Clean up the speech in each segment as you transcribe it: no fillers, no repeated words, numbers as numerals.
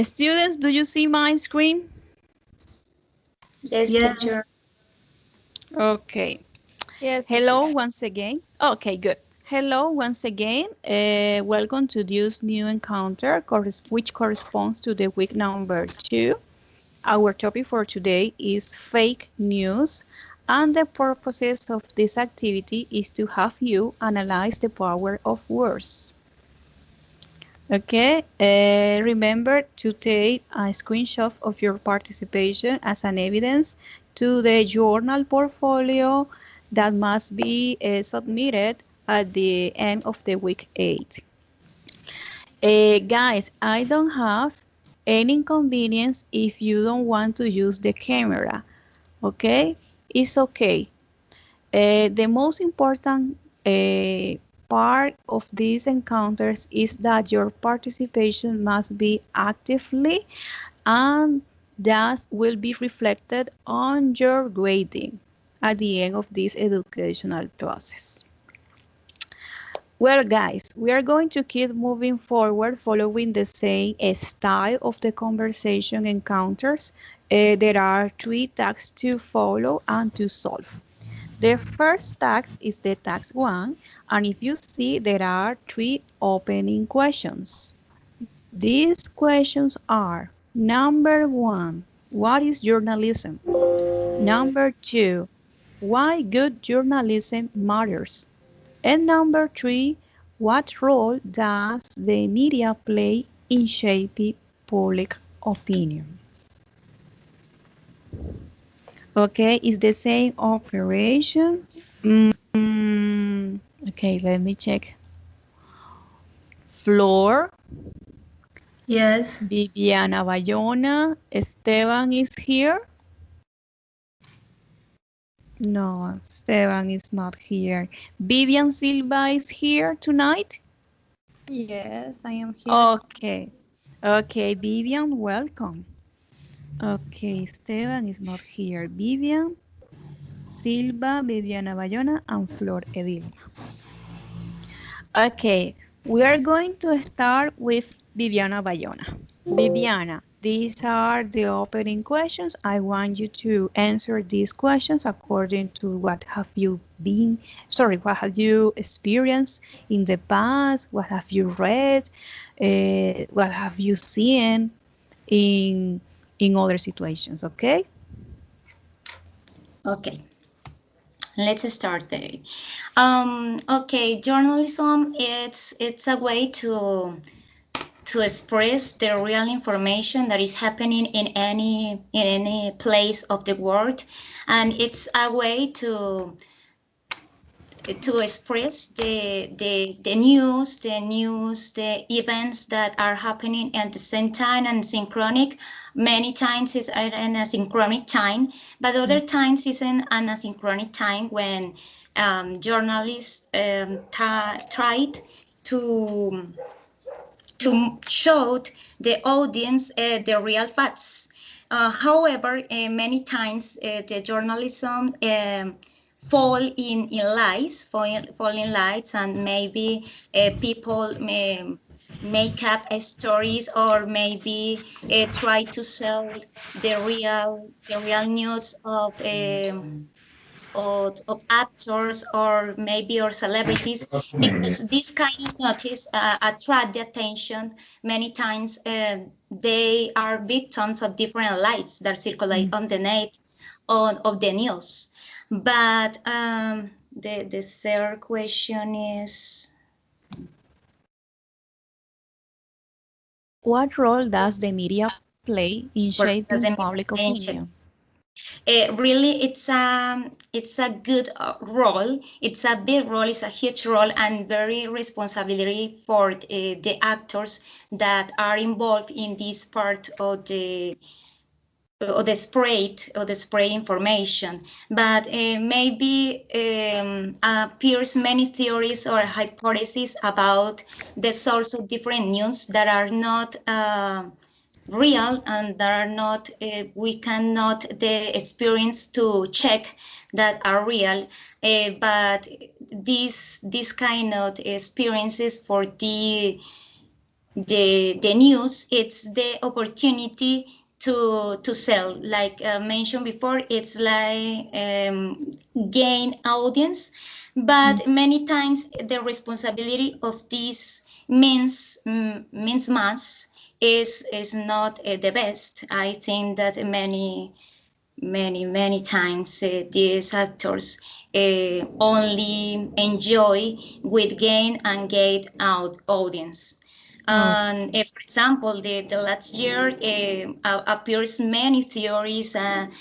Students, do you see my screen? Yes, Yes. teacher. Okay. Yes, Hello teacher. once again. Okay, good. Hello once again. Welcome to this new encounter, which corresponds to the week number 2. Our topic for today is fake news, and the purposes of this activity is to have you analyze the power of words. Okay, remember to take a screenshot of your participation as an evidence to the journal portfolio that must be submitted at the end of the week 8. Guys, I don't have any inconvenience if you don't want to use the camera. Okay, it's okay. The most important part of these encounters is that your participation must be actively, and that will be reflected on your grading at the end of this educational process. Well, guys, we are going to keep moving forward following the same style of the conversation encounters. There are 3 tasks to follow and to solve. The first task is the task 1, and if you see, there are 3 opening questions. These questions are: number 1, what is journalism? Number 2, why good journalism matters? And number 3, what role does the media play in shaping public opinion? Okay, it's the same operation. Okay, let me check. Flor, Yes. Viviana Bayona, Esteban is here. No, Esteban is not here. Vivian Silva is here tonight. Yes, I am here. Okay, okay, Vivian, welcome. Okay, Esteban is not here. Vivian Silva, Viviana Bayona, and Flor Edilma. Okay, we are going to start with Viviana Bayona. Viviana, these are the opening questions. I want you to answer these questions according to what have you experienced in the past, what have you read, what have you seen in other situations, okay? Okay. Let's start there. Okay, journalism, it's a way to express the real information that is happening in any place of the world, and it's a way to express the news, the events that are happening at the same time and synchronic. Many times it's an asynchronic time, but other times it's an asynchronic time when journalists tried to show the audience the real facts. However, many times the journalism fall in lies, fall in lies, and maybe people may make up stories, or maybe try to sell the real news of actors, or maybe or celebrities, because this kind of notice attract the attention. Many times they are victims of different lies that circulate on the net of the news. But the third question is, What role does the media play in what does shaping it public mean? opinion? Really, it's a good role. It's a big role. It's a huge role, and very responsibility for the actors that are involved in this part of the spray information. But maybe appears many theories or hypotheses about the source of different news that are not real and that are not we cannot the experience to check that are real, but this kind of experiences for the news, it's the opportunity to sell, like mentioned before, it's like gain audience, but many times the responsibility of this means mass is not the best. I think that many times these actors only enjoy with gain and get out audience. And for example, the last year appears many theories and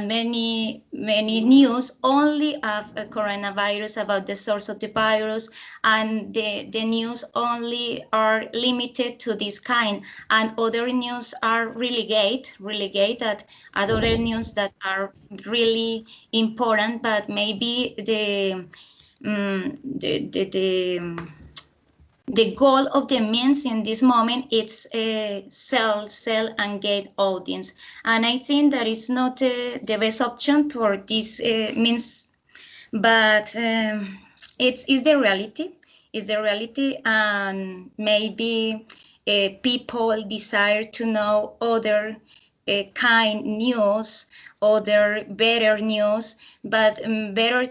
many news only of coronavirus, about the source of the virus, and the news only are limited to this kind, and other news are relegate at other news that are really important, but maybe the goal of the means in this moment is sell and get audience, and I think that is not the best option for this means, but it's the reality. It's the reality, and maybe people desire to know other kind news, other better news, but better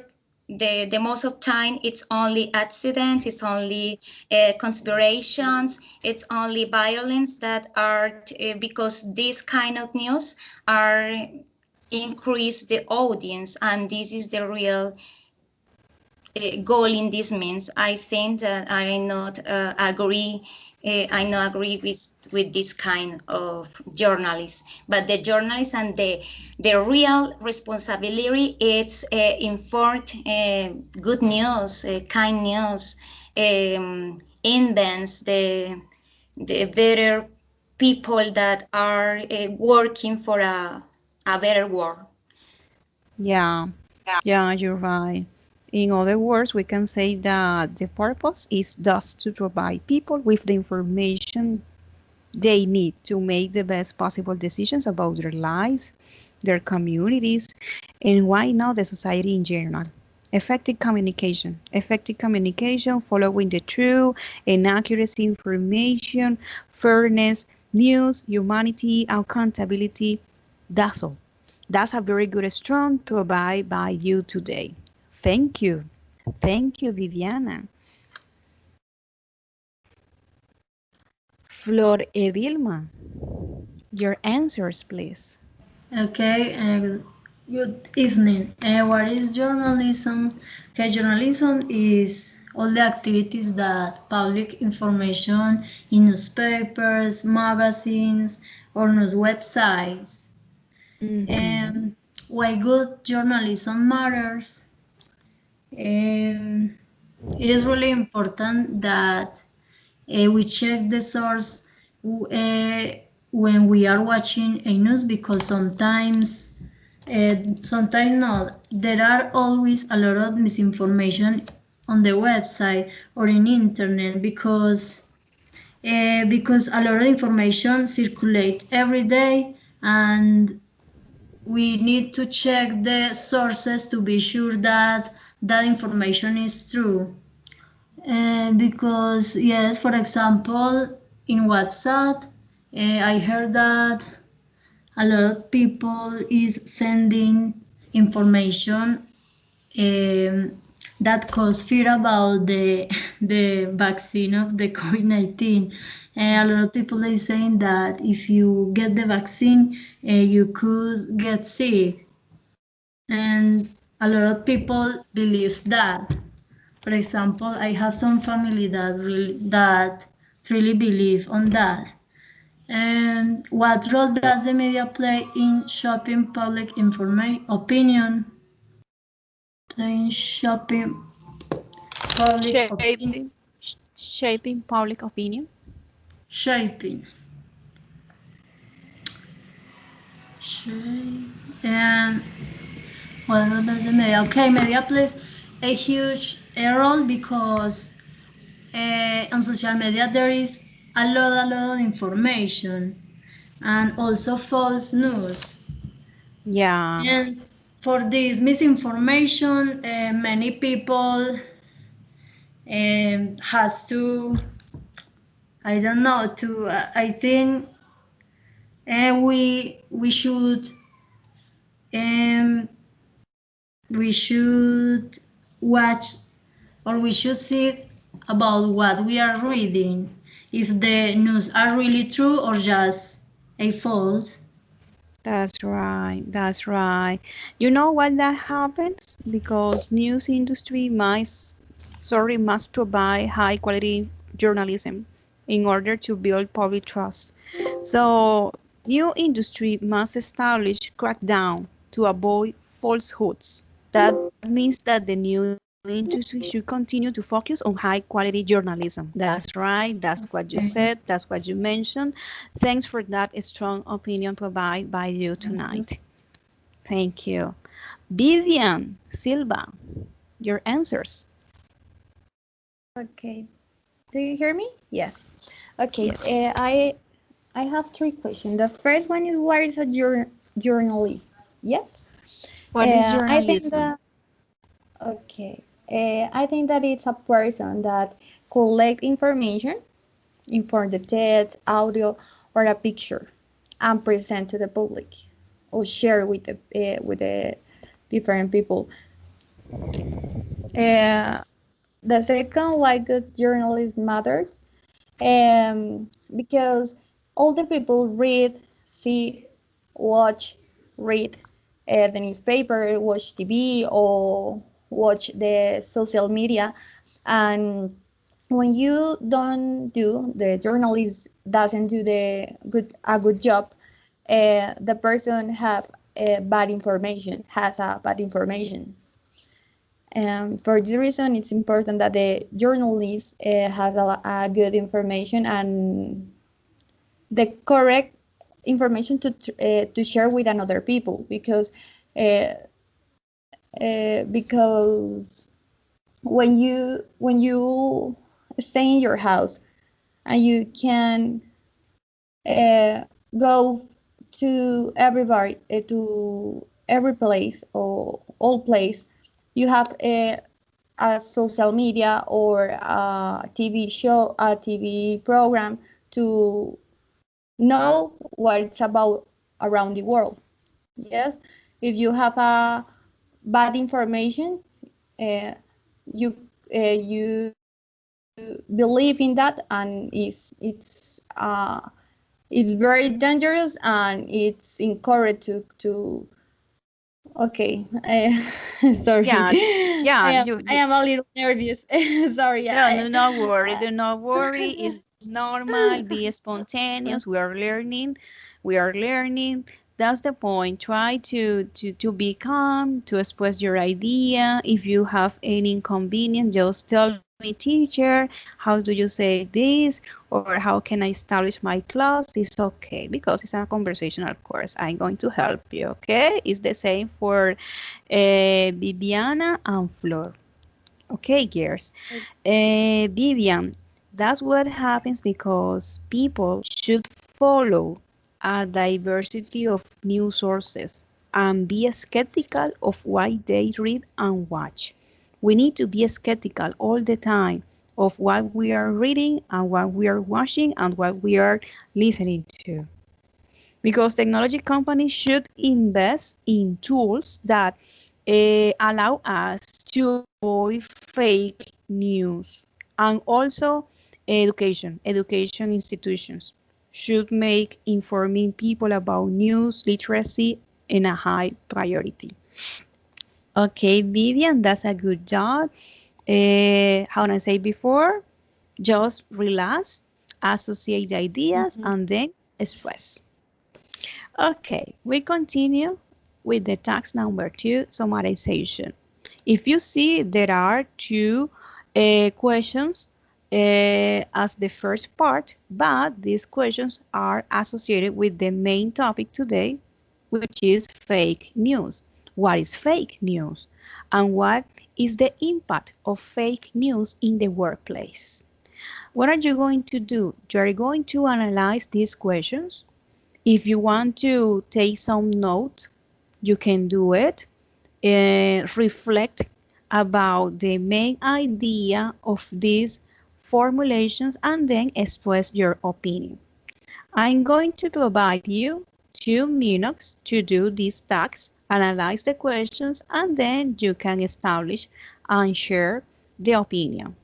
the most of time it's only accidents, it's only conspirations, it's only violence that are because this kind of news are increase the audience, and this is the real goal in this means. I think that I not agree. I not agree with this kind of journalists. But the journalists and the real responsibility is informed good news, kind news, invents the better people that are working for a better world. Yeah, yeah, you're right. In other words, we can say that the purpose is thus to provide people with the information they need to make the best possible decisions about their lives, their communities, and why not the society in general. Effective communication, following the true and accurate information, fairness, news, humanity, accountability. That's all. That's a very good strong to abide by you today. Thank you. Thank you, Viviana. Flor Edilma, your answers, please. Okay, good evening. What is journalism? Okay, journalism is all the activities that public information in newspapers, magazines, or news websites. Why good journalism matters? It is really important that we check the source when we are watching a news, because sometimes not. There are always a lot of misinformation on the website or in internet, because a lot of information circulates every day, and we need to check the sources to be sure that that information is true. Because yes, for example, in WhatsApp, I heard that a lot of people is sending information that cause fear about the vaccine of the COVID-19. A lot of people are saying that if you get the vaccine, you could get sick, and a lot of people believes that. For example, I have some family that really believe on that. And what role does the media play in shaping public opinion? Playing shaping public opinion. Shaping public opinion. Shaping. And what role does the media? Okay, media plays a huge role, because on social media there is a lot of information. and also false news. Yeah, And for this misinformation, many people has to, I don't know, to I think um, we should watch, or we should see about what we are reading, if the news are really true or just a false. that's right. That's right. You know what that happens? Because news industry must provide high quality journalism in order to build public trust. So new industry must establish crackdown to avoid falsehoods. That means that the new industry should continue to focus on high quality journalism. That's right. That's what you said. Okay. That's what you mentioned. Thanks for that strong opinion provided by you tonight. Thank you. Vivian Silva, your answers. Okay. Do you hear me? Yes. Okay. Yes. I have three questions. The first one is, what is a journalist? Yes. What is I think journalism? that okay. I think that it's a person that collect information in form of text, audio, or a picture, and present to the public, or share with the different people. Uh, the second, why good journalism matters, because all the people read, see, watch, read the newspaper, watch TV, or watch the social media, and when you don't do, the journalist doesn't do a good job, the person have bad information, has a bad information. For this reason, it's important that the journalist has a good information and the correct information to share with another people, uh, because when you stay in your house and you can uh, go to every place or all place, you have a social media or a TV show, a TV program to know what it's about around the world. Yes, if you have a bad information, uh, you believe in that, and it's very dangerous, and it's encouraged to okay. Sorry, Yeah, yeah. I am a little nervous. Sorry. No, do not worry. Do not worry. It's normal. Be spontaneous. We are learning. We are learning. That's the point. Try to be calm, to express your idea. If you have any inconvenience, just tell me, teacher, how do you say this? Or how can I establish my class? It's okay because it's a conversational course. I'm going to help you, okay? It's the same for Viviana and Flor. Okay, girls. Vivian, that's what happens because people should follow a diversity of news sources and be skeptical of what they read and watch. We need to be skeptical all the time of what we are reading and what we are watching and what we are listening to. Because technology companies should invest in tools that allow us to avoid fake news. And also education institutions should make informing people about news literacy in a high priority. Okay, Vivian, that's a good job. How did I say before? Just relax, associate the ideas, Mhm. and then express. Okay, we continue with the task number 2, summarization. If you see, there are two questions as the first part, but these questions are associated with the main topic today, which is fake news. What is fake news? And what is the impact of fake news in the workplace? What are you going to do? You are going to analyze these questions If you want to take some notes, you can do it. Reflect about the main idea of these formulations and then express your opinion. I'm going to provide you 2 minutes to do these tasks, analyze the questions, and then you can establish and share the opinion.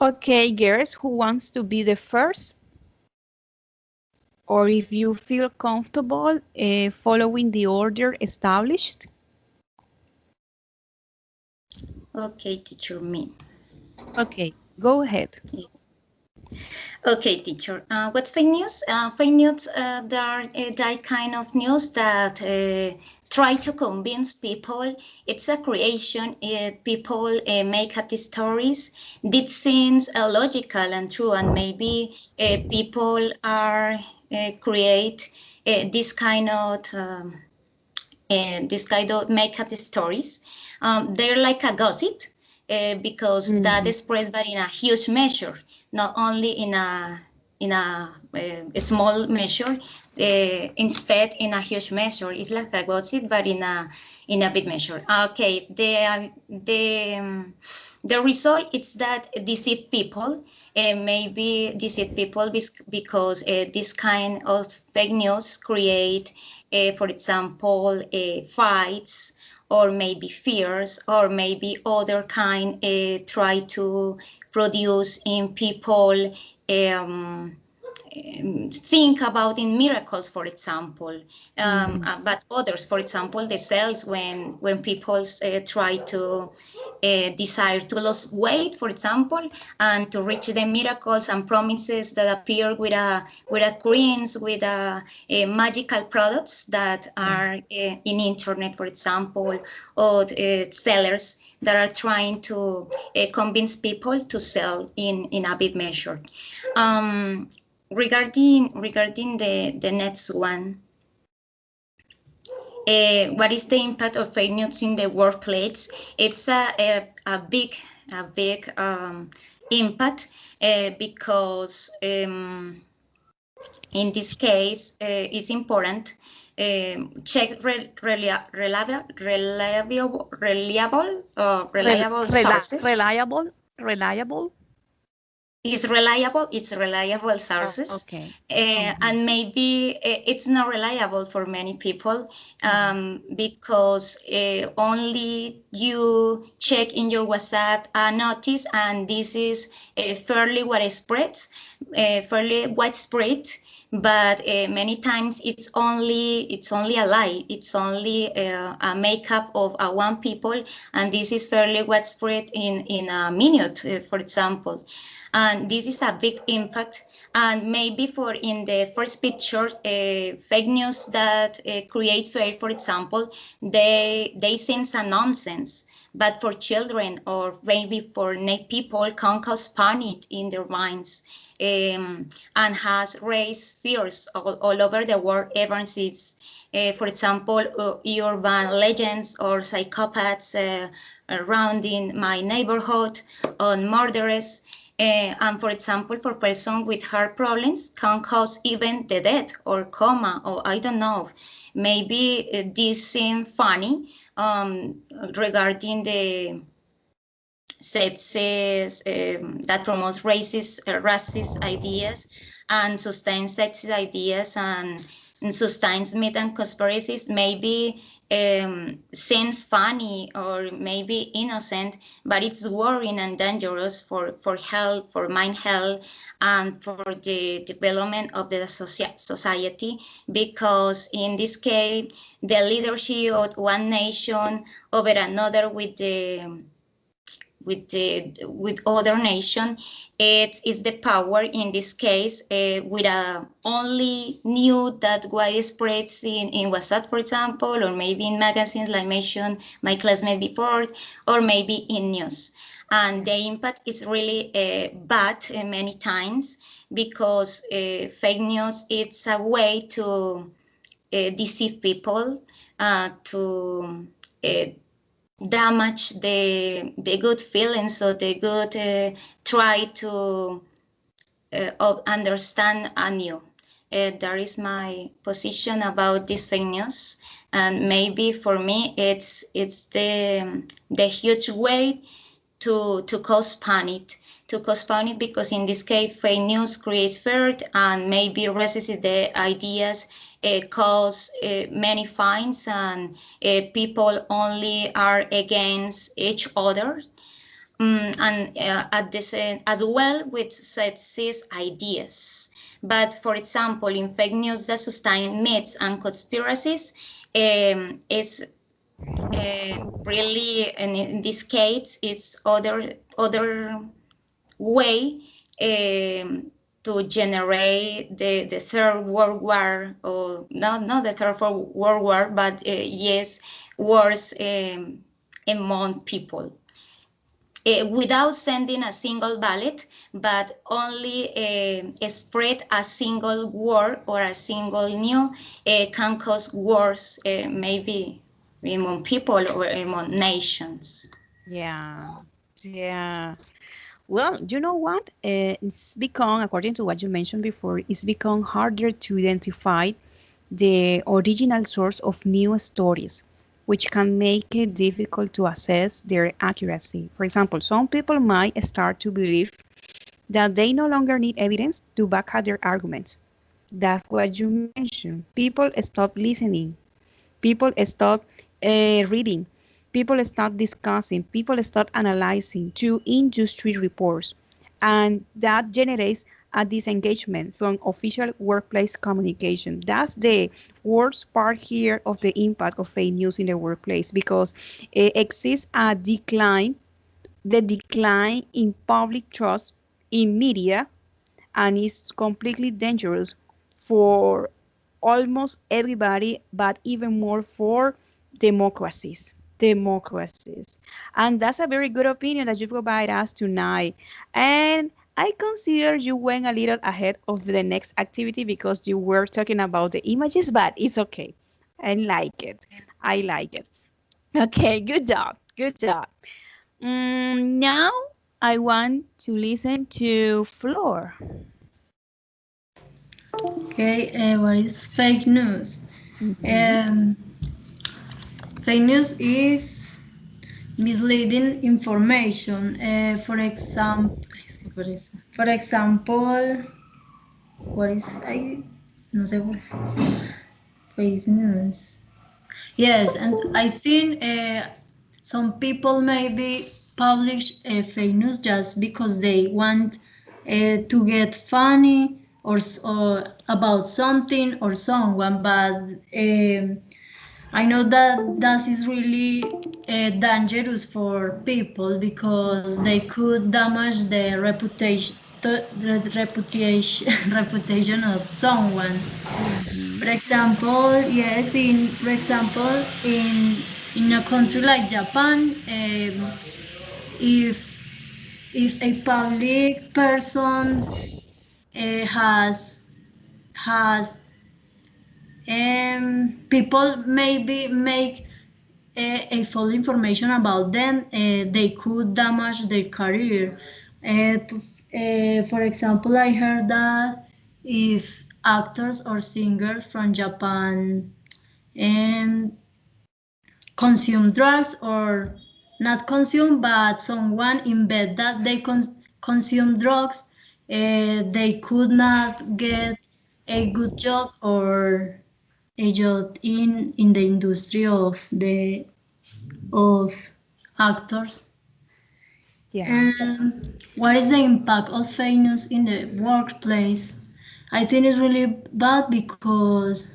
Okay, girls, who wants to be the first? Or if you feel comfortable following the order established? Okay, teacher, me. Okay, go ahead. Okay, teacher. What's fake news? Fake news, there are that kind of news that try to convince people it's a creation. People make up the stories. This seems logical and true, and maybe people are create this kind of this kind of make up stories. They're like a gossip because that expressed but in a huge measure, not only in a small measure. Instead, in a huge measure, it's like a gossip, but in a big measure. Okay, the result is that deceive people, maybe deceive people because this kind of fake news create, for example, fights or maybe fears or maybe other kind try to produce in people think about in miracles, for example, but others, for example, the cells when people try to desire to lose weight, for example, and to reach the miracles and promises that appear with a creams, with magical products that are in internet, for example, or sellers that are trying to convince people to sell in a big measure. Regarding the next one, what is the impact of fake news in the workplace? It's a big impact because in this case it's important check reliable sources. Reliable. It's reliable Oh, sources, okay. and maybe it's not reliable for many people because only you check in your WhatsApp a notice, and this is fairly widespread, but many times it's only a lie. It's only a makeup of one people, and this is fairly widespread in a minute, for example. And this is a big impact. And maybe for in the first picture, fake news that create fear, for example, they seems a nonsense, but for children or maybe for people can cause panic in their minds, and has raised fears all over the world ever since. For example, urban legends or psychopaths around in my neighborhood, on murderers. And for example, for person with heart problems can cause even the death or coma, or I don't know. Maybe this seems funny regarding the sexist that promotes racist ideas and sustains sexist ideas and sustains myth and conspiracies, maybe seems funny or maybe innocent, but it's worrying and dangerous for health, for mind health, and for the development of the society, because in this case the leadership of one nation over another with other nation, it is the power in this case, with a only new that widespread in WhatsApp, for example, or maybe in magazines like mentioned my classmate before, or maybe in news. And the impact is really bad many times, because fake news, it's a way to deceive people, to damage the good feelings, so the good try to understand anew. That is my position about this fake news, and maybe for me it's the huge way to cause panic, because in this case fake news creates fear and maybe resists the ideas, cause many fines, and people only are against each other, and at the same as well with sexist ideas. But for example, in fake news that sustain myths and conspiracies, is really, and in this case, it's other way to generate the third world war, or not the third world war, but yes, wars among people, without sending a single ballot, but only spread a single word or a single news can cause wars, maybe among people or among nations. Yeah, yeah. Well, you know what? It's become, according to what you mentioned before, it's become harder to identify the original source of new stories, which can make it difficult to assess their accuracy. For example, some people might start to believe that they no longer need evidence to back up their arguments. That's what you mentioned. People stop listening. People stop reading. People start discussing. People start analyzing to industry reports. And that generates a disengagement from official workplace communication. That's the worst part here of the impact of fake news in the workplace, because it exists a decline, the decline in public trust in media, and is completely dangerous for almost everybody, but even more for democracies. Democracies. And that's a very good opinion that you provide us tonight. And I consider you went a little ahead of the next activity because you were talking about the images, but it's okay. I like it. I like it. Okay, good job. Good job. Now I want to listen to Floor. Okay, what is fake news? Mhm. Um, Fake news is misleading information. For example, for example, what is I no sé fake news? Yes, and I think some people maybe publish fake news just because they want to get funny or about something or someone, but I know that that is really dangerous for people because they could damage the reputation reputation of someone. Mhm. For example, yes, in for example, in a country like Japan, if a public person has people maybe make a full information about them, they could damage their career. For example, I heard that if actors or singers from Japan um, consume drugs or not consume, but someone in bed that they consume drugs, they could not get a good job or a job in the industry of actors. Yeah. And what is the impact of fake news in the workplace? I think it's really bad because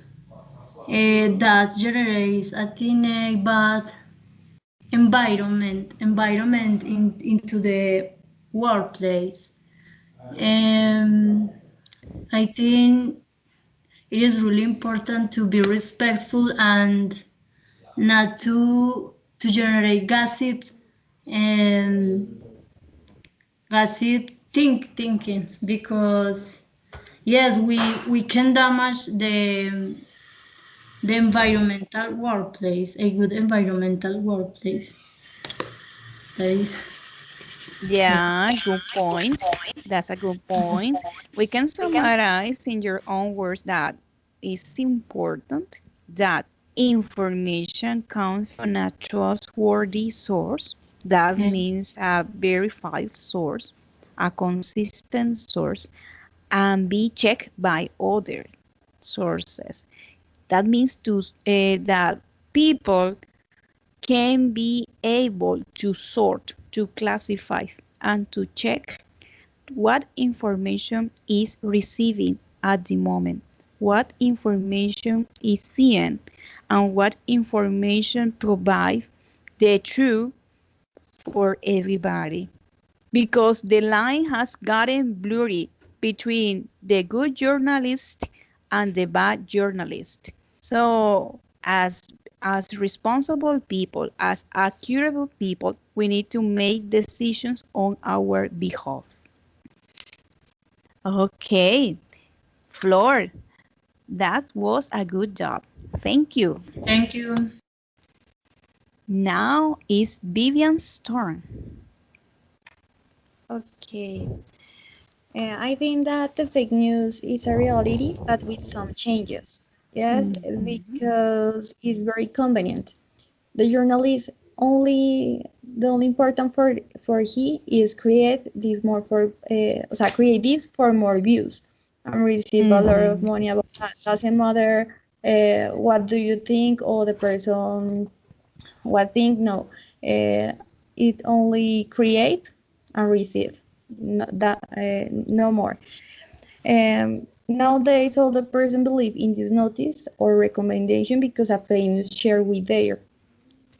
that generates, I think, a bad environment into the workplace. And I think it is really important to be respectful and not to generate gossips and gossip thinkings, because yes, we can damage the environmental workplace, a good environmental workplace. That is, I think. Yeah, good point. That's a good point. We can summarize in your own words that it's important that information comes from a trustworthy source. That means a verified source, a consistent source, and be checked by other sources. That means that people can be able to sort, to classify, and to check what information is receiving at the moment, what information is seeing, and what information provides the truth for everybody. Because the line has gotten blurry between the good journalist and the bad journalist. So as responsible people, as accountable people, we need to make decisions on our behalf. Okay, Flor, that was a good job. Thank you. Thank you. Now is Vivian's turn. Okay. I think that the fake news is a reality, but with some changes. Yes, because it's very convenient. The journalist only the only important for he is create this more for o sea, create this for more views and receive a lot of money about that. Doesn't matter what do you think or the person what think. No, it only create and receive. No, that no more. Nowadays, all the person believe in this notice or recommendation because a famous share with their.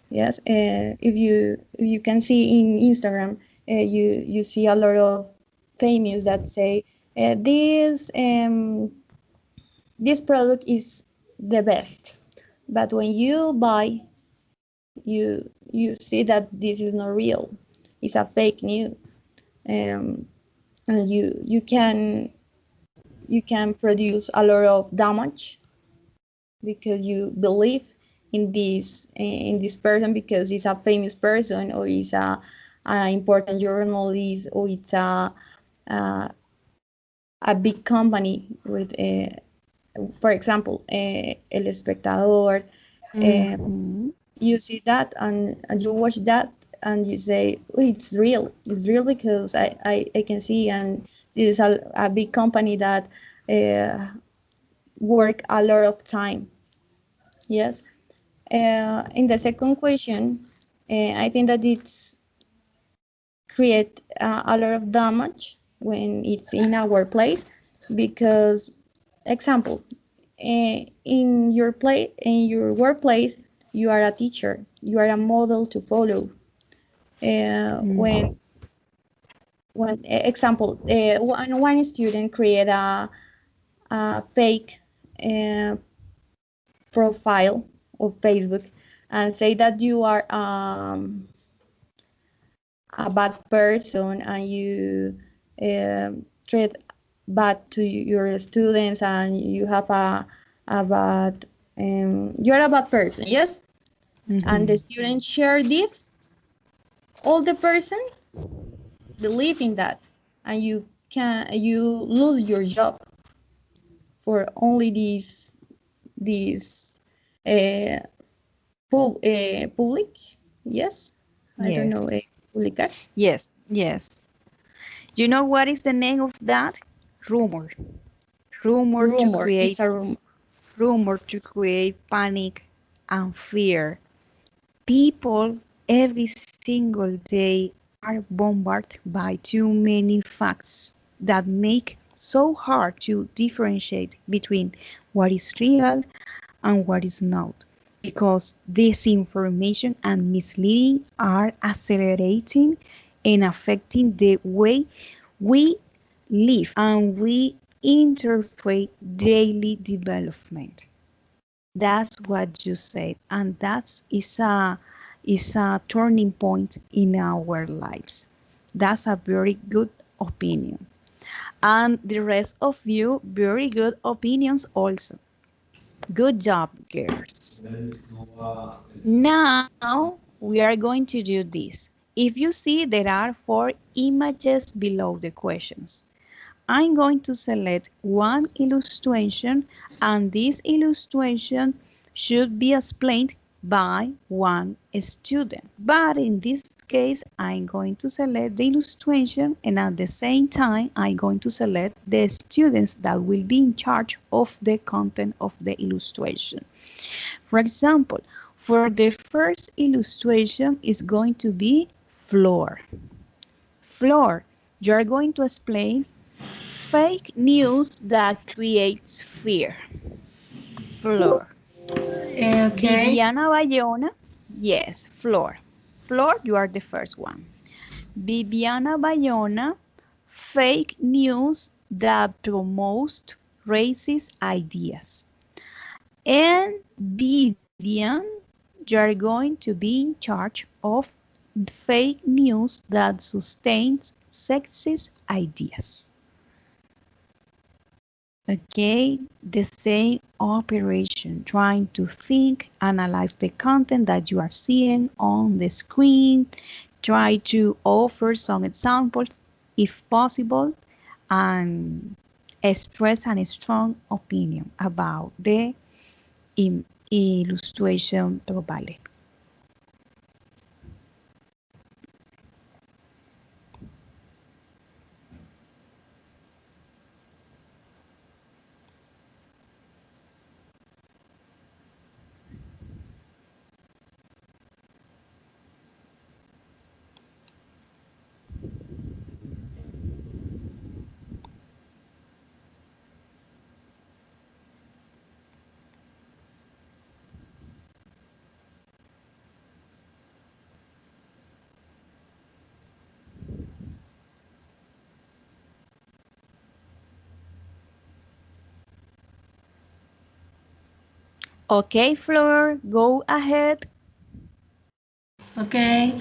Yes, if you can see in Instagram, you see a lot of famous that say this product is the best, but when you buy, you see that this is not real. It's a fake news. Um, and you can produce a lot of damage because you believe in this person because he's a famous person or he's a important journalist or it's a, a big company with for example El Espectador. You see that and you watch that and you say, oh, it's real because I can see, and this is a big company that work a lot of time. Yes. In the second question, I think that it's create a lot of damage when it's in our place because, example, in your workplace, you are a teacher, you are a model to follow. When example, one student create a fake uh, profile of Facebook and say that you are a bad person and you treat bad to your students and you have a bad you're a bad person, yes, and the students share this, all the person believe in that, and you lose your job for only these uh, public, yes, I don't know, Yes. publicar. Yes. Yes. You know what is the name of that? Rumor. Rumor to Rumor, create it's a rumor. rumor to create panic and fear. People every single day are bombarded by too many facts that make so hard to differentiate between what is real and what is not, because disinformation and misleading are accelerating and affecting the way we live and we interpret daily development. That's what you said, and that is a turning point in our lives. That's a very good opinion. And the rest of you, very good opinions also. Good job, girls. Now we are going to do this. If you see, there are 4 images below the questions. I'm going to select one illustration, and this illustration should be explained by one student. But in this case, I'm going to select the illustration, and at the same time, I'm going to select the students that will be in charge of the content of the illustration. For example, for the first illustration is going to be floor. Floor, you are going to explain fake news that creates fear. Floor. Okay. Viviana Bayona, yes, floor. Floor, you are the first one. Viviana Bayona, fake news that promotes racist ideas. And Vivian, you're going to be in charge of fake news that sustains sexist ideas. Okay, the same operation, trying to think, analyze the content that you are seeing on the screen, try to offer some examples if possible, and express a strong opinion about the illustration provided. Okay, Flor, go ahead. Okay.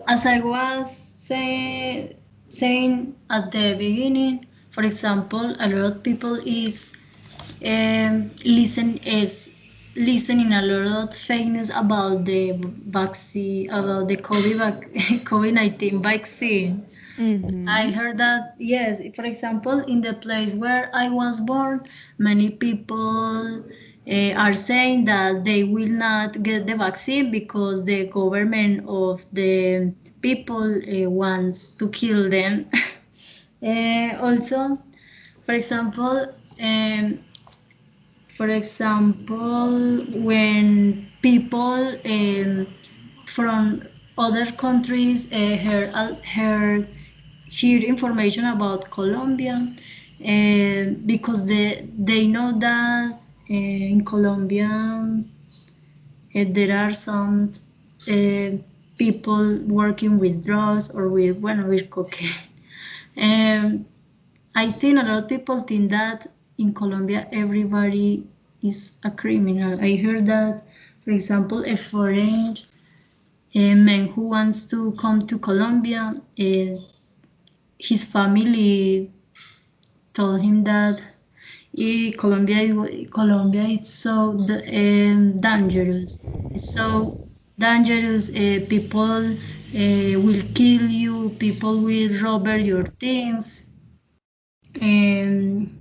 As I was saying at the beginning, for example, a lot of people is listening a lot of fake news about the vaccine, about the COVID-19 vaccine. I Mm-hmm. heard that, yes, for example, in the place where I was born, many people are saying that they will not get the vaccine because the government of the people wants to kill them. Also, for example, um, when people from other countries hear information about Colombia, because they know that in Colombia there are some uh, people working with drugs or with cocaine. Um, I think a lot of people think that in Colombia everybody is a criminal. I heard that, for example, a foreign man who wants to come to Colombia, his family told him that Colombia is so dangerous. It's so dangerous. People will kill you, people will rob your things. Um,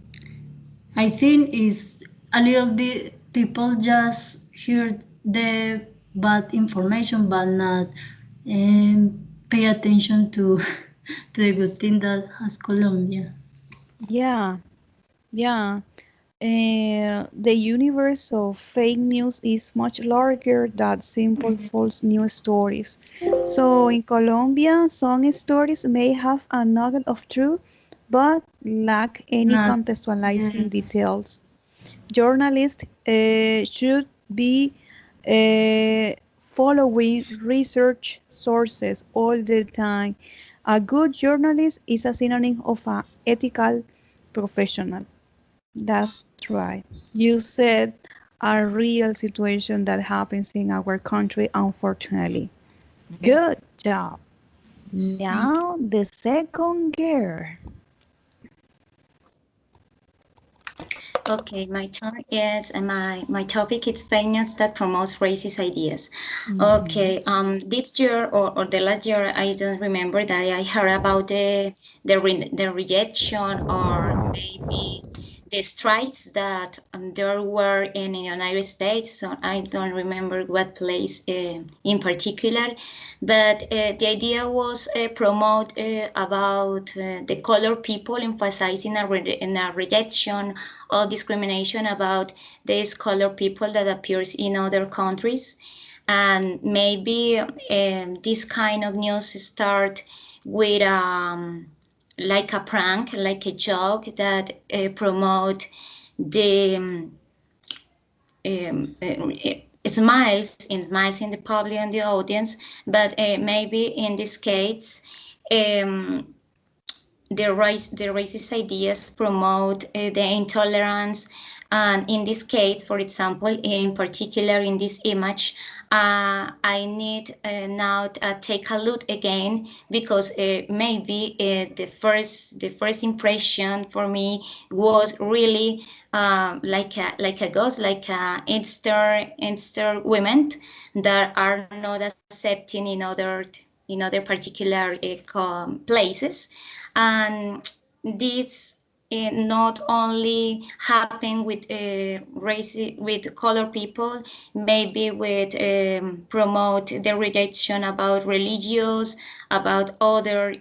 I think it's a little bit people just hear the bad information but not pay attention to to the good thing that has Colombia. Yeah, yeah. The universe of fake news is much larger than simple false news stories. So in Colombia, some stories may have a nugget of truth, but lack any Not contextualizing yes. details. Journalists should be following research sources all the time. A good journalist is a synonym of an ethical professional. That's right. You said a real situation that happens in our country, unfortunately. Good job. Thank Now the second girl. Okay, my turn is my topic is fake news that promotes racist ideas. Mhm. Okay, this year or the last year I don't remember that I heard about the rejection or maybe the strikes that there were in the United States. So I don't remember what place in particular, but the idea was promote about the color people, emphasizing in a rejection or discrimination about these color people that appears in other countries. And maybe this kind of news start with like a prank, like a joke that promote the smiles in the public and the audience, but maybe in this case, um, the racist ideas promote the intolerance. And in this case, for example, in particular in this image, I need now take a look again because maybe the first impression for me was really like a ghost, like a Easter women that are not accepting in other particular places. And this not only happen with race with color people, maybe with promote the rejection about religious, about other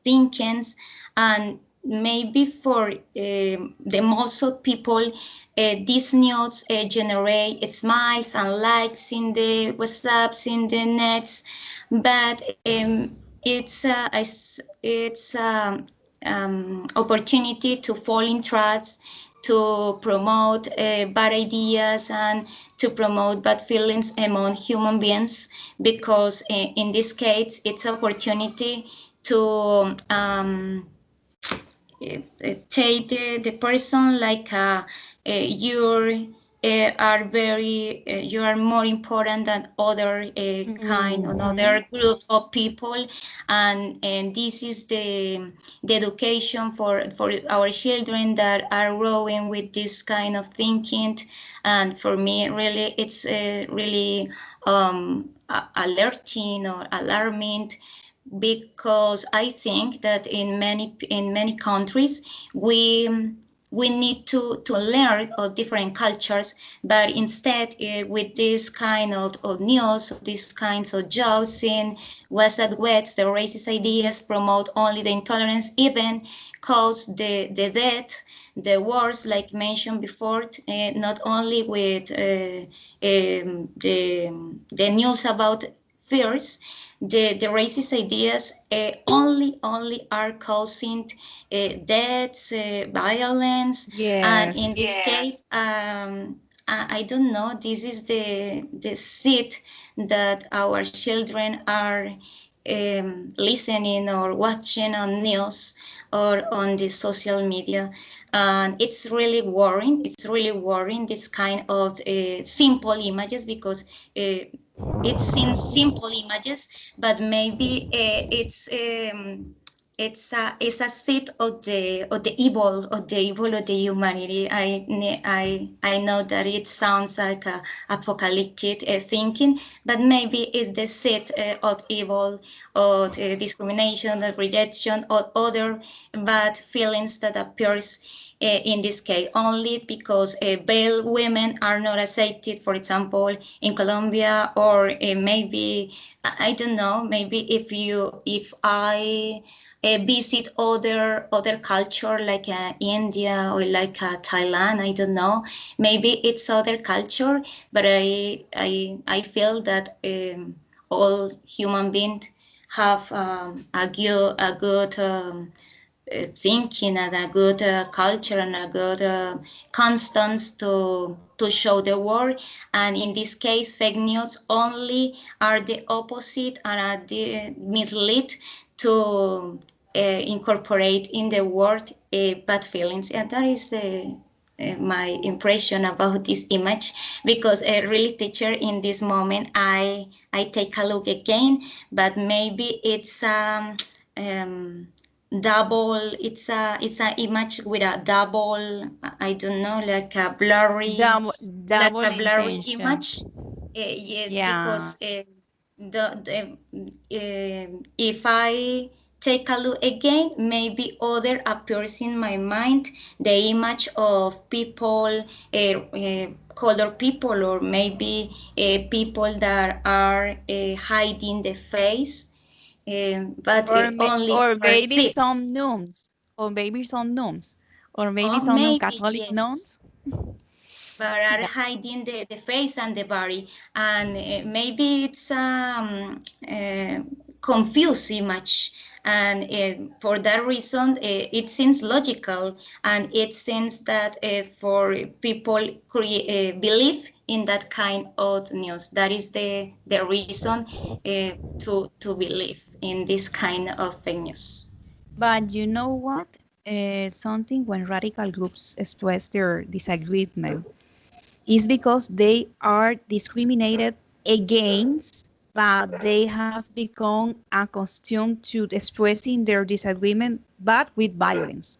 thinkings. And maybe for the most of people, these news generate smiles and likes in the WhatsApps, in the nets, but it's opportunity to fall in traps, to promote bad ideas and to promote bad feelings among human beings, because in this case it's opportunity to take the person like you are more important than other kind of other groups of people. And this is the education for our children that are growing with this kind of thinking. And for me really it's really alerting or alarming, because I think that in many countries we need to learn of different cultures, but instead with this kind of news, these kinds of jokes in West at West, the racist ideas promote only the intolerance, even cause the death, the wars, like mentioned before, not only with the news about fears, the racist ideas only are causing deaths, violence. And in Yes. this case, I don't know, this is the seed that our children are listening or watching on news or on the social media. And it's really worrying. It's really worrying, this kind of simple images, because it seems simple images, but maybe it's it's a seed of the evil of the humanity. I know that it sounds like a apocalyptic thinking, but maybe it's the seed of evil, of discrimination, of rejection, or other bad feelings that appears in this case only because veiled women are not accepted, for example, in Colombia, or maybe I don't know, maybe if I visit other culture like India or like Thailand, I don't know, maybe it's other culture, but I feel that all human beings have a good thinking and a good culture and a good constance to show the world. And in this case, fake news only are the opposite and are the mislead to incorporate in the world bad feelings. And that is my impression about this image, because really teacher in this moment I take a look again, but maybe it's um, double, it's a image with a double, I don't know, like Double a blurry intention. image. Yes, Yeah. because if I take a look again, maybe other appears in my mind, the image of people, color people, or maybe people that are hiding the face, but only Or for maybe seats. some nuns. Or maybe some nuns. Or maybe Or some maybe, Catholic yes, nuns. but are That, hiding the face and the body, and maybe it's confused image, and for that reason it seems logical, and it seems that for people believe in that kind of news. That is the reason to believe in this kind of fake news. but you know what? Something when radical groups express their disagreement is because they are discriminated against, but they have become accustomed to expressing their disagreement, but with violence.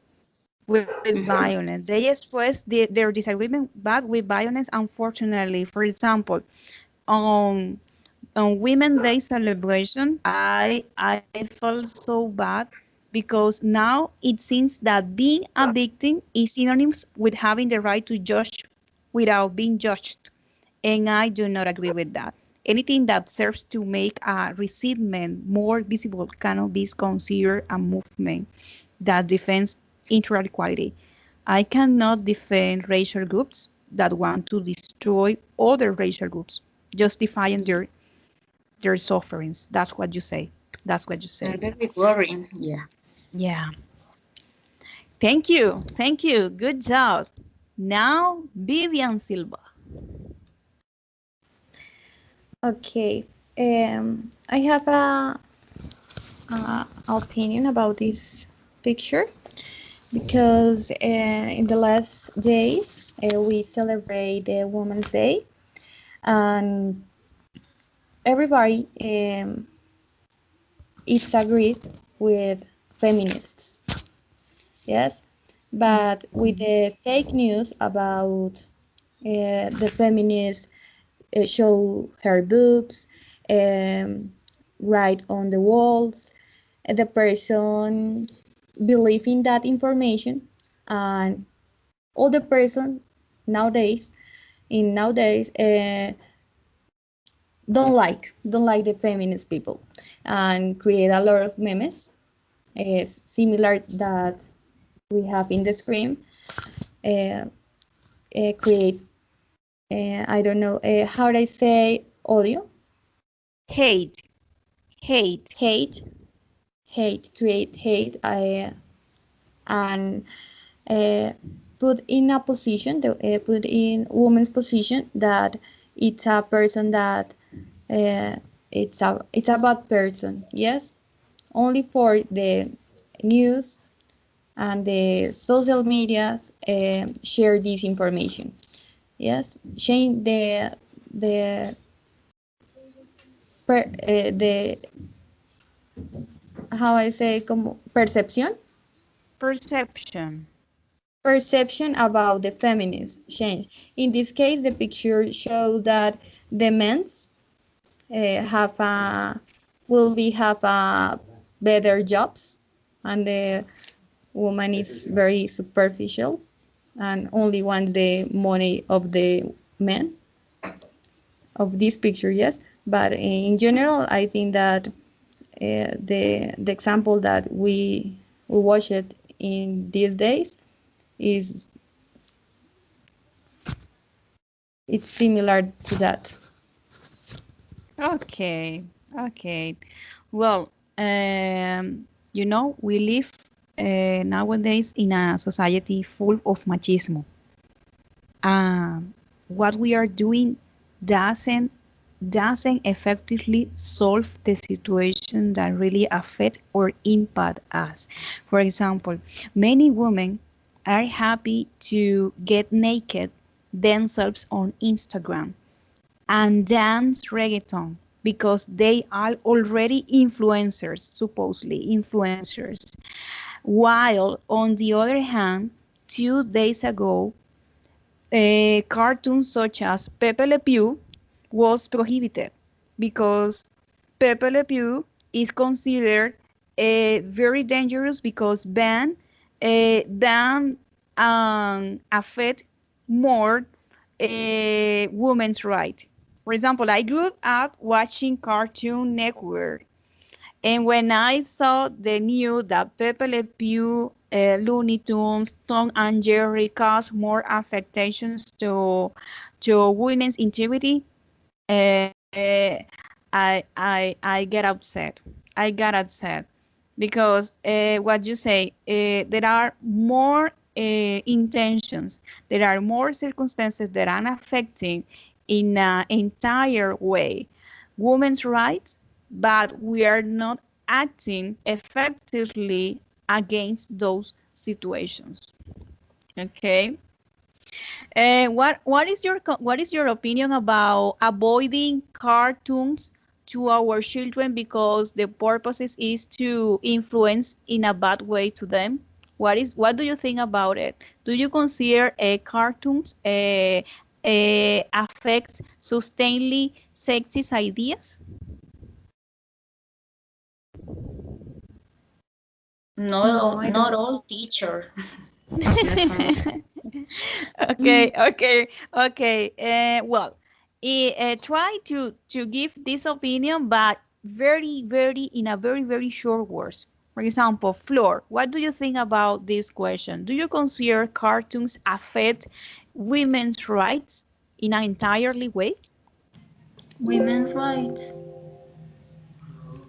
With Mhm. violence. They express their disagreement, but with violence, unfortunately. For example, on Women's Day celebration, I felt so bad because now it seems that being a victim is synonymous with having the right to judge without being judged. And I do not agree with that. Anything that serves to make a resentment more visible cannot be considered a movement that defends equality. I cannot defend racial groups that want to destroy other racial groups, justifying their sufferings. That's what you say. That's what you say. Very worrying. Yeah. Yeah. Thank you. Thank you. Good job. Now, Vivian Silva. Okay. I have a opinion about this picture because in the last days we celebrate the Women's Day, and everybody is agreed with feminists. Yes, but with the fake news about the feminists show her boobs, um, write on the walls, the person believe in that information, and all the person nowadays in nowadays don't like the feminist people and create a lot of memes similar that we have in the screen, uh, create I don't know how I say audio, Hate. Hate. hate, create hate, and uh, put in a position, put in woman's position that it's a person that uh, it's a bad person. Yes, only for the news and the social medias share this information. Yes, change the how I say, como percepción, Perception. perception about the feminist change. In this case, the picture shows that the men have a will be have a better jobs, and the woman is very superficial and only wants the money of the men of this picture. Yes, but in general, I think that the example that we watch it in these days is it's similar to that. Okay, okay. Well, we live nowadays in a society full of machismo. What we are doing doesn't doesn't effectively solve the situation that really affect or impact us. For example, many women are happy to get naked themselves on Instagram and dance reggaeton because they are already influencers, supposedly influencers. While on the other hand, 2 days ago, cartoons such as Pepe Le Pew was prohibited because Pepe Le Pew is considered very dangerous because ban affect more women's right. For example, I grew up watching Cartoon Network, and when I saw the news that Pepe Le Pew, Looney Tunes, Tom and Jerry cause more affectations to women's integrity, I get upset. I got upset because what you say, there are more intentions, there are more circumstances that are affecting in an entire way women's rights, but we are not acting effectively against those situations. Okay. What is your opinion about avoiding cartoons to our children because the purpose is to influence in a bad way to them? What do you think about it? Do you consider cartoons affects sustainably sexist ideas? No, No, I not don't. all teacher. Not all. Okay, okay, okay. Well, try to give this opinion, but very in a very short words. For example, Flor, what do you think about this question? Do you consider cartoons affect women's rights in an entirely way? Women's rights.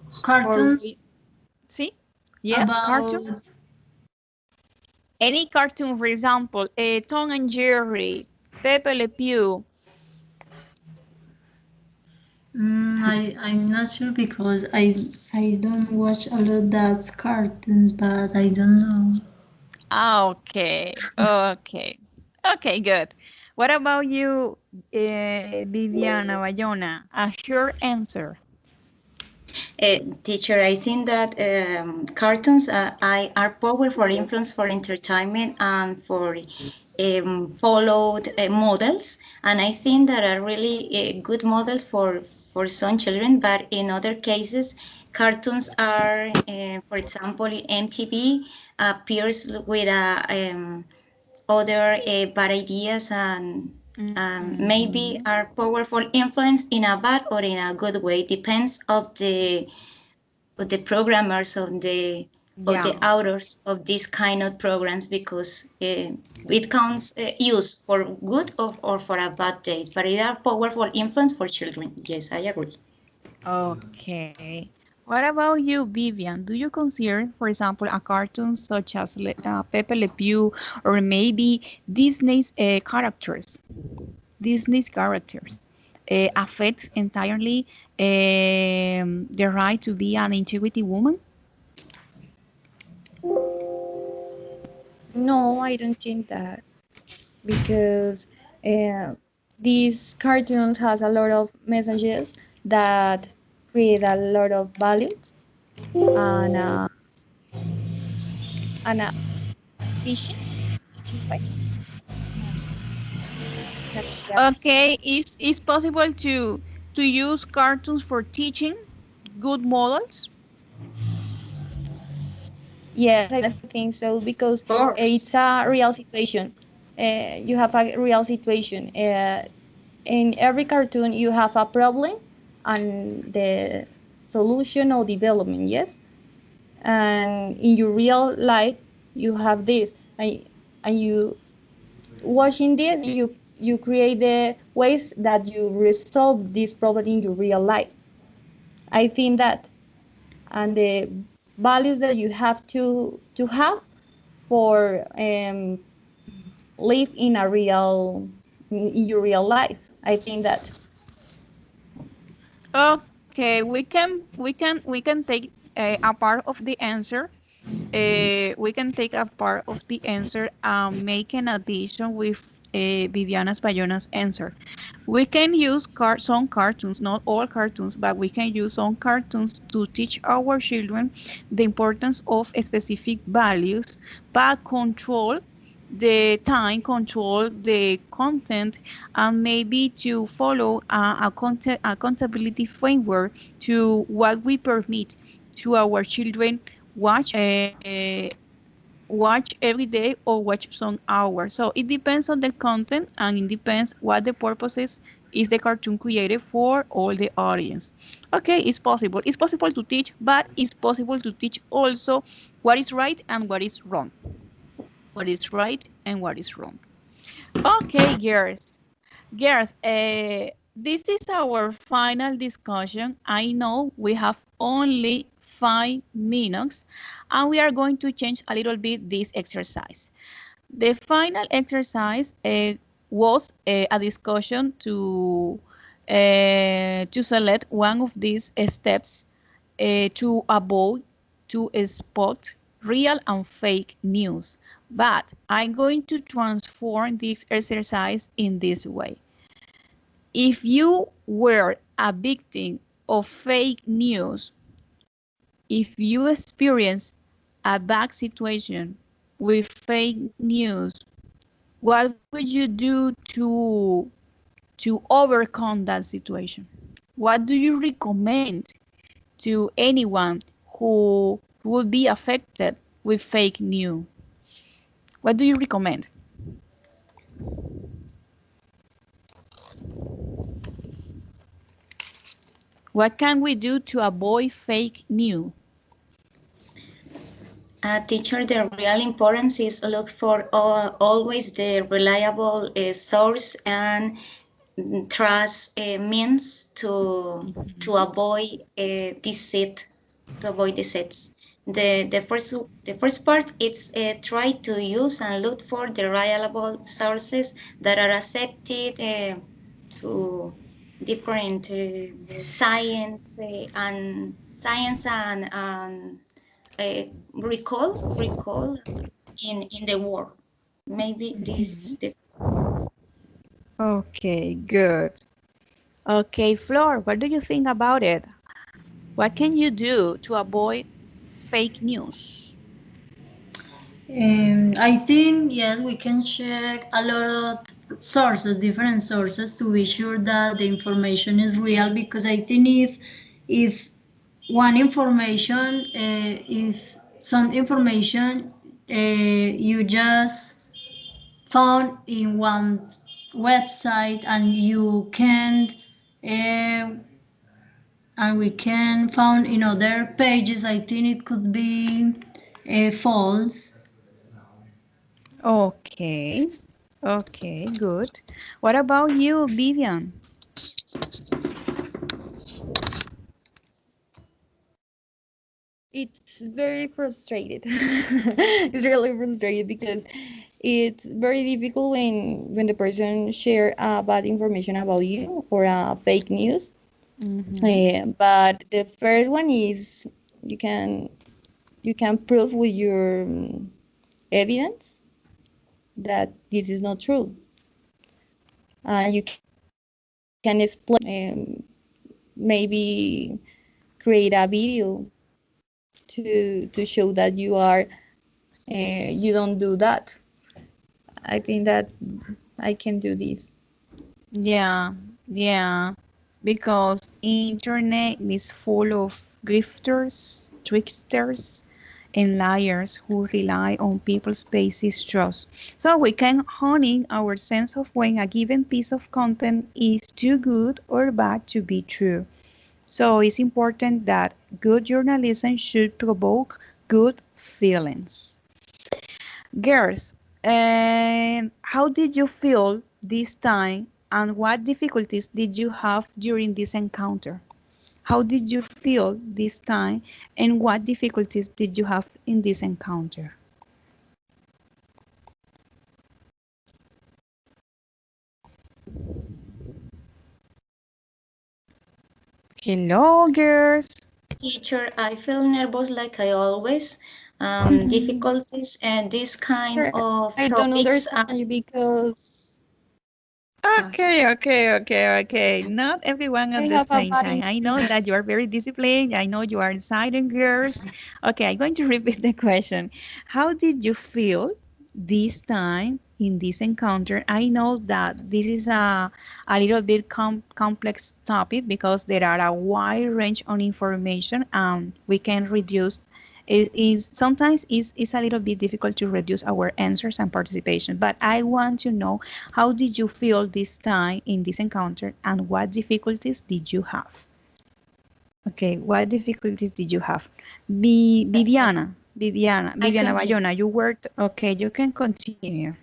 For Cartoons see, yes, cartoon. about. Any cartoon, for example, Tom and Jerry, Pepe Le Pew. I'm not sure because I don't watch a lot that cartoons, but I don't know. Okay, okay, okay, good. What about you, Viviana Bayona? A short answer. Teacher, I think that cartoons are powerful influence for entertainment and for followed models, and I think that are really good models for some children. But in other cases, cartoons are, for example, MTV appears with a other bad ideas and maybe are powerful influence in a bad or in a good way. Depends of the programmers of the Yeah. authors of these kind of programs because it counts use for good or for a bad day. But it are powerful influence for children. Yes, I agree. Okay. What about you, Vivian? Do you consider, for example, a cartoon such as Pepe Le Pew or maybe Disney's characters affects entirely the right to be an integrity woman? No, I don't think that because these cartoons has a lot of messages that create a lot of values and and a teaching way. Can be Okay, is possible to use cartoons for teaching good models? Yes, I think so because Of course. it's a real situation. You have a real situation. In every cartoon, you have a problem and the solution or development. Yes, and in your real life, you have this, and you watching this, you create the ways that you resolve this problem in your real life. I think that, and the values that you have to have for live in a real in your real life. I think that. Okay, we can take a part of the answer. We can take a part of the answer and make an addition with Viviana's Bayona's answer. We can use some cartoons, not all cartoons, but we can use some cartoons to teach our children the importance of specific values, but control the time, control the content, and maybe to follow a content accountability framework to what we permit to our children watch every day or watch some hours. So it depends on the content and it depends what the purposes is the cartoon created for all the audience. Okay, it's possible. It's possible to teach, but it's possible to teach also what is right and what is wrong. What is right and what is wrong. Okay, girls. Girls, this is our final discussion. I know we have only 5 minutes and we are going to change a little bit this exercise. The final exercise was a discussion to select one of these steps to avoid to spot real and fake news. But I'm going to transform this exercise in this way. If you were a victim of fake news, if you experience a bad situation with fake news, what would you do to overcome that situation? What do you recommend to anyone who would be affected with fake news? What do you recommend? What can we do to avoid fake news? Teacher, the real importance is look for always the reliable source and trust means to avoid deceit, to avoid deceits. The first part is try to use and look for the reliable sources that are accepted to different science and uh, recall in the world. Maybe this is the Okay, good. Okay, Flor, what do you think about it? What can you do to avoid fake news? I think yes, we can check a lot of sources, different sources, to be sure that the information is real. Because I think if one information, if some information you just found in one website and you can't uh, and we can found in other pages, I think it could be false. Okay, okay, good. What about you, Vivian? It's very frustrated. It's really frustrated because it's very difficult when the person share bad information about you or fake news. Mm-hmm. But the first one is you can you can prove with your evidence that this is not true. You can explain, maybe create a video to show that you are you don't do that. I think that I can do this. Yeah, yeah, because internet is full of grifters, tricksters, and liars who rely on people's basic trust. So we can hone our sense of when a given piece of content is too good or bad to be true. So it's important that good journalism should provoke good feelings. Girls, and how did you feel this time and what difficulties did you have during this encounter? How did you feel this time and what difficulties did you have in this encounter? Hello, girls. Teacher, I feel nervous like I always. Difficulties and this kind Sure, of I don't topics understand you because are Okay. Not everyone I at the have a same bad time. I know internet. that you are very disciplined. I know you are silent girls. Okay, I'm going to repeat the question. How did you feel this time in this encounter? I know that this is a little bit complex topic because there are a wide range of information. We can reduce it is sometimes it's a little bit difficult to reduce our answers and participation, but I want to know how did you feel this time in this encounter and what difficulties did you have? Okay, what difficulties did you have? I Viviana continue. Bayona, you worked, okay, you can continue.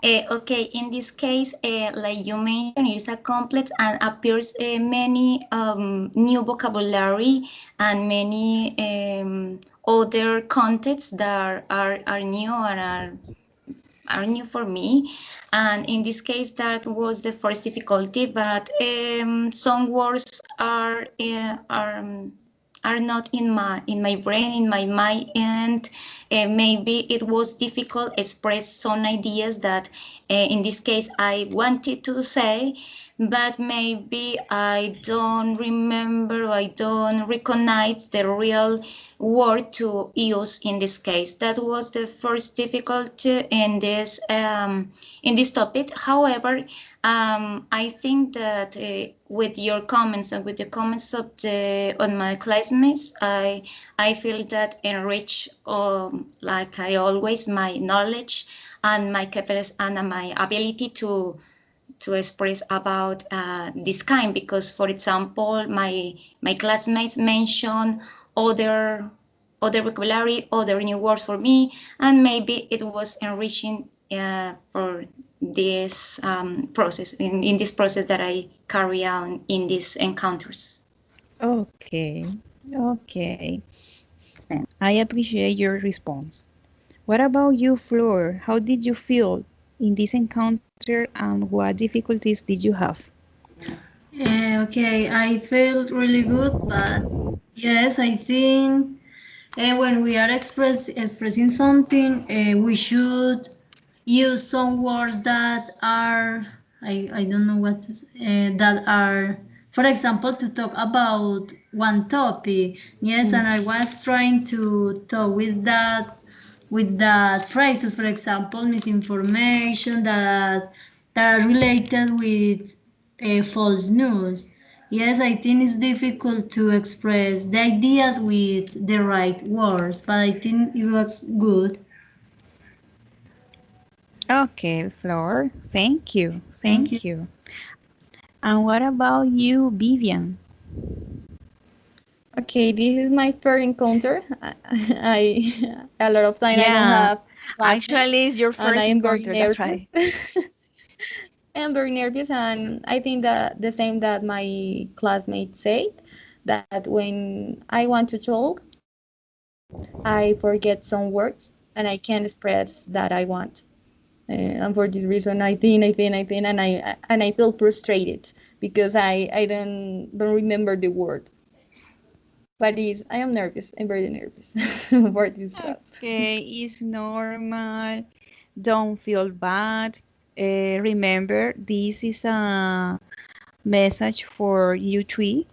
Okay, in this case, like you mentioned, it is a complex and appears many new vocabulary and many other contexts that are new and are new for me. And in this case, that was the first difficulty. But some words are not in my brain, in my mind, and maybe it was difficult express some ideas that in this case I wanted to say, but maybe I don't remember, I don't recognize the real word to use in this case. That was the first difficulty in this topic. However, I think that with your comments and with the comments of the on my classmates, I feel that enrich like I always my knowledge and my capacity and my ability to express about this kind, because for example my classmates mention other other vocabulary, other new words for me, and maybe it was enriching for this process in this process that I carry on in these encounters. Okay, okay. I appreciate your response. What about you, Flor? How did you feel in this encounter and what difficulties did you have? Okay, I felt really good, but yes, I think when we are expressing something, we should use some words that are I don't know what is, that are, for example, to talk about one topic. Yes, and I was trying to talk with that phrases, for example, misinformation that are related with false news. Yes, I think it's difficult to express the ideas with the right words, but I think it was good. Okay, Flor, thank you. Thank you. Thank you. And what about you, Vivian? Okay, this is my first encounter. I a lot of time I don't Yeah, have classmates, actually, it's your and I first am very encounter. That's nervous. right. I am very nervous, and I think that the same that my classmates said, that when I want to talk, I forget some words and I can't express that I want. And for this reason, and I feel frustrated because I don't remember the word. But I am nervous. I'm very nervous for this class. Okay, it's normal. Don't feel bad. Remember, this is a message for you three.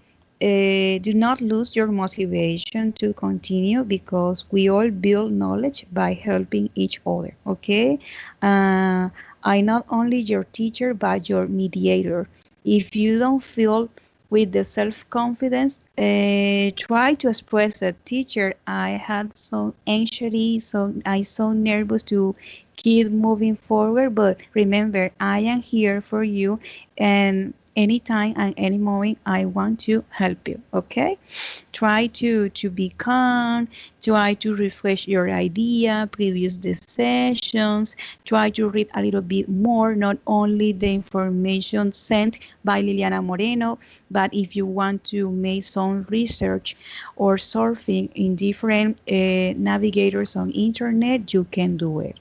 do not lose your motivation to continue because we all build knowledge by helping each other. Okay, I'm not only your teacher but your mediator. If you don't feel with the self-confidence, try to express it. Teacher, I had some anxiety, so I so nervous to keep moving forward, but remember, I am here for you, and anytime and any moment I want to help you. Okay, try to be calm, try to refresh your idea previous the sessions, try to read a little bit more, not only the information sent by Liliana Moreno, but if you want to make some research or surfing in different navigators on internet, you can do it.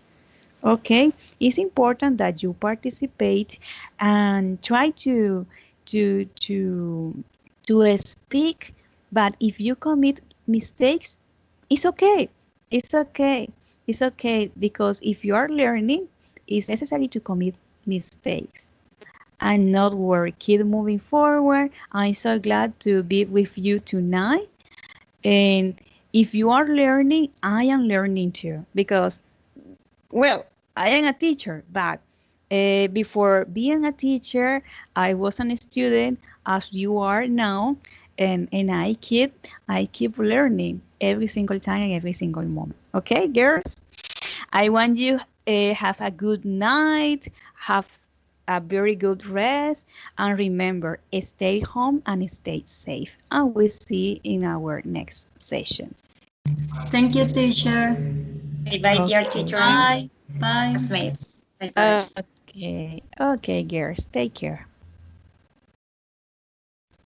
Okay, it's important that you participate and try to to to speak. But if you commit mistakes, it's okay. It's okay. It's okay because if you are learning, it's necessary to commit mistakes and not worry. Keep moving forward. I'm so glad to be with you tonight. And if you are learning, I am learning too because well, I am a teacher, but before being a teacher, I was a student as you are now, and I keep learning every single time and every single moment. Okay, girls, I want you have a good night, have a very good rest, and remember, stay home and stay safe. And we'll see in our next session. Thank you, teacher. Bye bye, dear Okay, teachers, bye. Bye. classmates. Bye bye. Okay, okay, girls, take care.